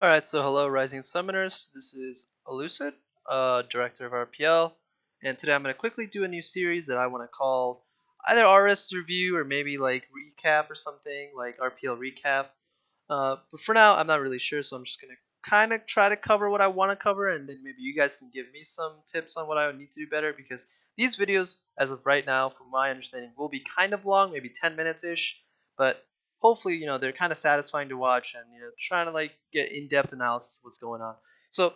Alright, so hello Rising Summoners, this is Elucid, Director of RPL, and today I'm going to quickly do a new series that I want to call either RS Review or maybe like Recap or something, like RPL Recap. But for now, I'm not really sure, so I'm just going to kind of try to cover what I want to cover, and then maybe you guys can give me some tips on what I would need to do better, because these videos, as of right now, from my understanding, will be kind of long, maybe 10 minutes-ish, but hopefully, they're kind of satisfying to watch and, trying to like get in-depth analysis of what's going on. So,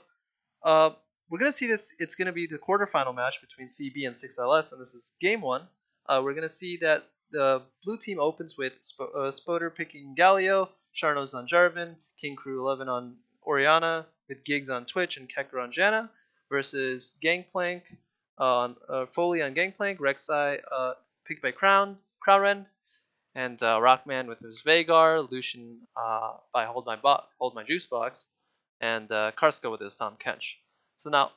uh, we're going to see this. It's going to be the quarterfinal match between CB and 6LS, and this is game one. We're going to see that the blue team opens with Spoder picking Galio, Sharnos on Jarvan, King Crew 11 on Oriana, with Gigs on Twitch and Kekker on Janna, versus Gangplank on Foley on Gangplank, Rek'Sai picked by Crowrend, and Rockman with his Veigar, Lucian by Hold My Juice Box, and Karska with his Tom Kench. So now,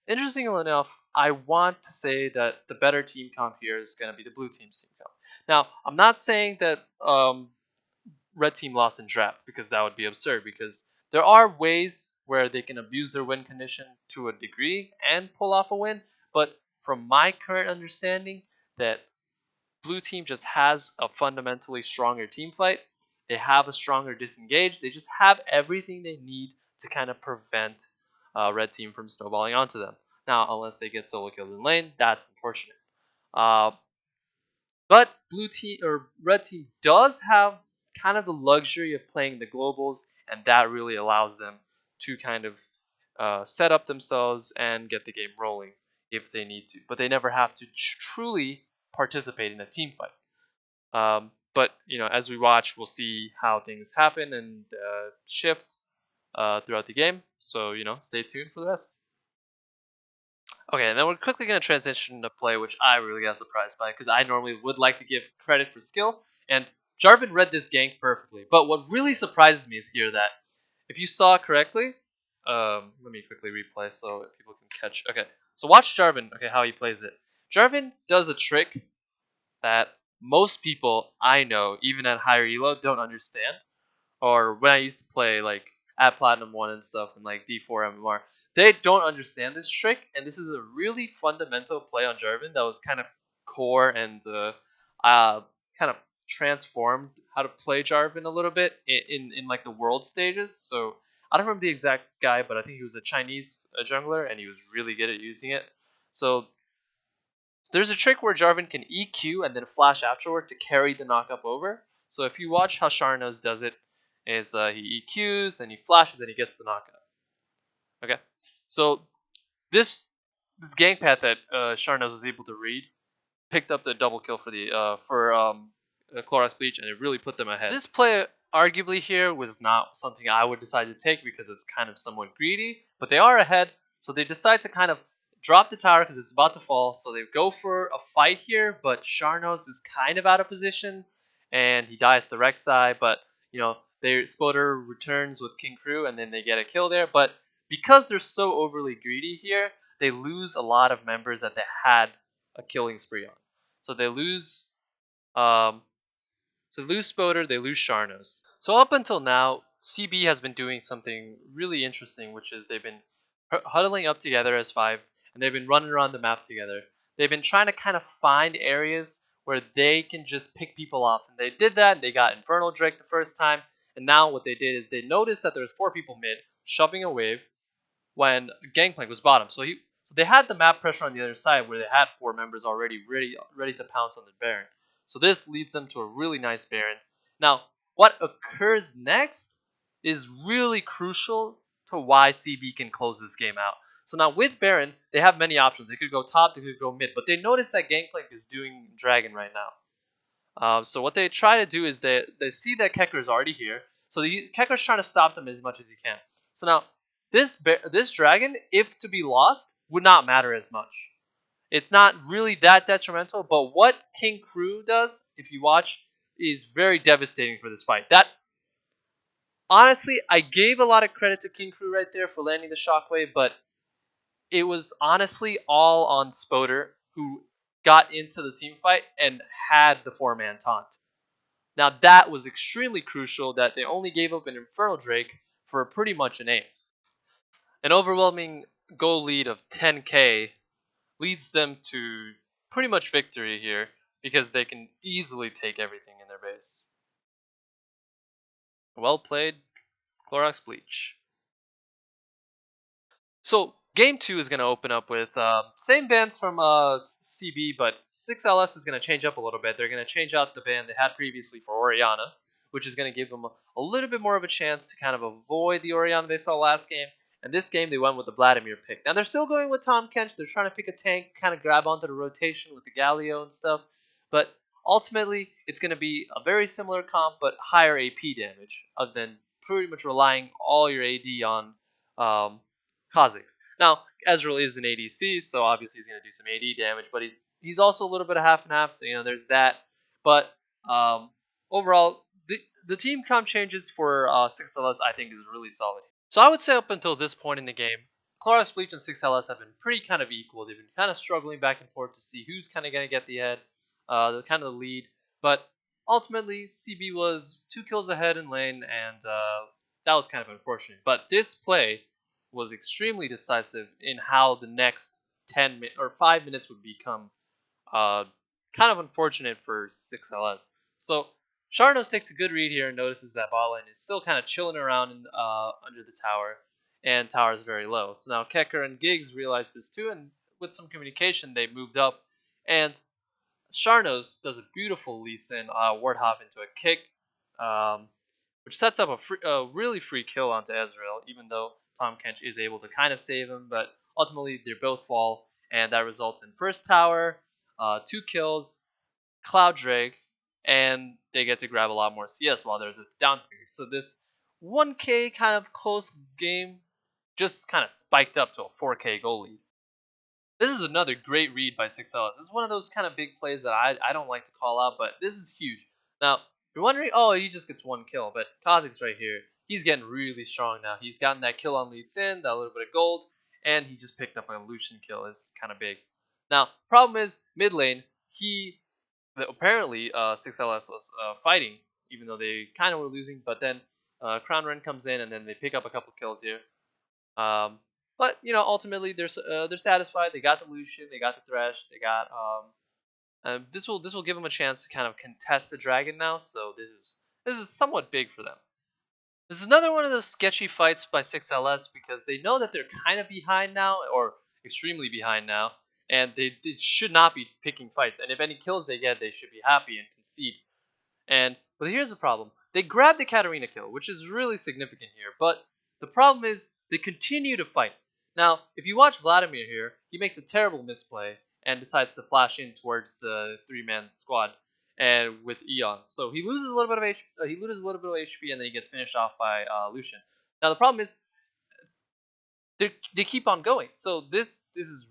interestingly enough, I want to say that the better team comp here is going to be the blue team's team comp. Now, I'm not saying that red team lost in draft, because that would be absurd, because there are ways where they can abuse their win condition to a degree and pull off a win, but from my current understanding, that blue team just has a fundamentally stronger team fight. They have a stronger disengage. They just have everything they need to kind of prevent red team from snowballing onto them. Now, unless they get solo killed in lane, that's unfortunate. But blue team or red team does have kind of the luxury of playing the globals, and that really allows them to kind of set up themselves and get the game rolling if they need to. But they never have to truly participate in a team fight. But as we watch, we'll see how things happen and shift throughout the game. So stay tuned for the rest. Okay, and then we're quickly going to transition to play, which I really got surprised by, because I normally would like to give credit for skill, and Jarvan read this gank perfectly. But what really surprises me is here that, if you saw correctly, let me quickly replay so people can catch. Okay, so watch Jarvan, how he plays it. Jarvan does a trick that most people I know, even at higher elo, don't understand. Or when I used to play like at Platinum 1 and stuff and like D4 MMR, they don't understand this trick, and this is a really fundamental play on Jarvan that was kind of core and kind of transformed how to play Jarvan a little bit in like the world stages. So I don't remember the exact guy, but I think he was a Chinese jungler, and he was really good at using it. So there's a trick where Jarvan can EQ and then flash afterward to carry the knockup over. So if you watch how Sharnos does it, is he EQs and he flashes and he gets the knockup. Okay, so this gank path that Sharnos was able to read picked up the double kill for the Clorox Bleach, and it really put them ahead. This play arguably here was not something I would decide to take because it's kind of somewhat greedy, but they are ahead, so they decide to kind of drop the tower because it's about to fall. So they go for a fight here, but Sharnos is kind of out of position, and he dies to Rek'Sai, but their Spoder returns with King Crew, and then they get a kill there. But because they're so overly greedy here, they lose a lot of members that they had a killing spree on. So they lose Spoder, they lose Sharnos. So up until now, CB has been doing something really interesting, which is they've been huddling up together as 5, and they've been running around the map together. They've been trying to kind of find areas where they can just pick people off, and they did that. They got Infernal Drake the first time, and now what they did is they noticed that there's 4 people mid shoving a wave when Gangplank was bottom. So they had the map pressure on the other side where they had 4 members already ready to pounce on the Baron. So this leads them to a really nice Baron. Now, what occurs next is really crucial to why CB can close this game out. So now with Baron, they have many options. They could go top, they could go mid, but they notice that Gangplank is doing Dragon right now. So what they try to do is they see that Kekker is already here. So Kekker's trying to stop them as much as he can. So now this Dragon, if to be lost, would not matter as much. It's not really that detrimental, but what King Crew does, if you watch, is very devastating for this fight. Honestly, I gave a lot of credit to King Crew right there for landing the shockwave, but it was honestly all on Spoder, who got into the team fight and had the 4-man taunt. Now that was extremely crucial, that they only gave up an Infernal Drake for pretty much an ace. An overwhelming goal lead of 10k leads them to pretty much victory here because they can easily take everything in their base. Well played, Clorox Bleach. So game two is going to open up with same bands from CB, but 6LS is going to change up a little bit. They're going to change out the band they had previously for Oriana, which is going to give them a little bit more of a chance to kind of avoid the Oriana they saw last game. And this game they went with the Vladimir pick. Now they're still going with Tom Kench. They're trying to pick a tank, kind of grab onto the rotation with the Galio and stuff. But ultimately, it's going to be a very similar comp, but higher AP damage, other than pretty much relying all your AD on Kha'Zix. Now, Ezreal is an ADC, so obviously he's going to do some AD damage, but he's also a little bit of half and half, so there's that. But overall, the team comp changes for 6LS I think is really solid. So I would say up until this point in the game, Clorox Bleach and 6LS have been pretty kind of equal. They've been kind of struggling back and forth to see who's kind of going to get the head, the kind of the lead. But ultimately, CB was 2 kills ahead in lane, and that was kind of unfortunate. But this play was extremely decisive in how the next 5 minutes would become kind of unfortunate for 6LS. So Sharnos takes a good read here and notices that bot lane is still kind of chilling around under the tower, and tower is very low. So now Kecker and Giggs realize this too, and with some communication, they moved up. And Sharnos does a beautiful Lee Sin Wardhop into a kick, which sets up a really free kill onto Ezreal, even though Tom Kench is able to kind of save him. But ultimately, they both fall, and that results in first tower, 2 kills, Cloud Drake, and they get to grab a lot more CS while there's a down period. So this 1k kind of close game just kind of spiked up to a 4k goal lead. This is another great read by 6LS. This is one of those kind of big plays that I don't like to call out, but this is huge. Now, you're wondering, oh, he just gets 1 kill, but Kha'Zix right here, he's getting really strong now. He's gotten that kill on Lee Sin, that little bit of gold, and he just picked up a Lucian kill. It's kind of big. Now, problem is, mid lane, apparently 6LS was fighting, even though they kind of were losing, but then Crown Ren comes in, and then they pick up a couple kills here. But ultimately they're satisfied. They got the Lucian, they got the Thresh, they got this will give them a chance to kind of contest the dragon now. So this is somewhat big for them. This is another one of those sketchy fights by 6LS because they know that they're kind of behind now, or extremely behind now, and they should not be picking fights. And if any kills they get, they should be happy and concede. But here's the problem: they grab the Katarina kill, which is really significant here. But the problem is they continue to fight. Now, if you watch Vladimir here, he makes a terrible misplay and decides to flash in towards the 3-man squad and with Eon. So he loses a little bit of HP, and then he gets finished off by Lucian. Now the problem is they keep on going. So this is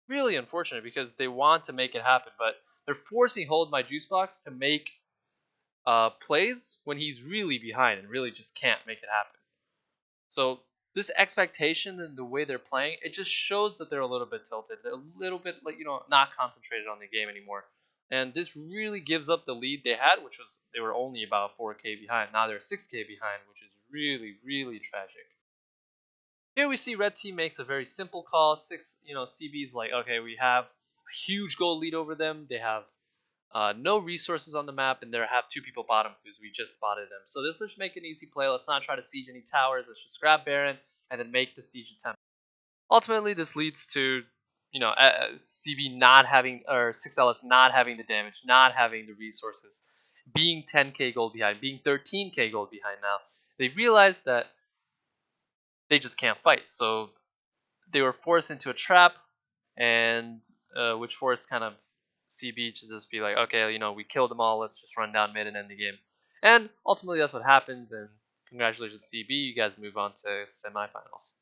really unfortunate because they want to make it happen, but they're forcing Hold My Juice Box to make plays when he's really behind and really just can't make it happen. So this expectation and the way they're playing, it just shows that they're a little bit tilted. They're a little bit not concentrated on the game anymore. And this really gives up the lead they had, which was they were only about 4k behind. Now they're 6k behind, which is really, really tragic. Here we see red team makes a very simple call. CB's like, okay, we have a huge goal lead over them. They have no resources on the map, and they have 2 people bottom because we just spotted them. So let's just make an easy play. Let's not try to siege any towers. Let's just grab Baron and then make the siege attempt. Ultimately, this leads to CB not having, or 6LS not having the damage, not having the resources, being 10k gold behind, being 13k gold behind now. They realized that they just can't fight, so they were forced into a trap, and which forced kind of CB to just be like, okay, we killed them all, let's just run down mid and end the game. And ultimately that's what happens, and congratulations CB, you guys move on to semifinals.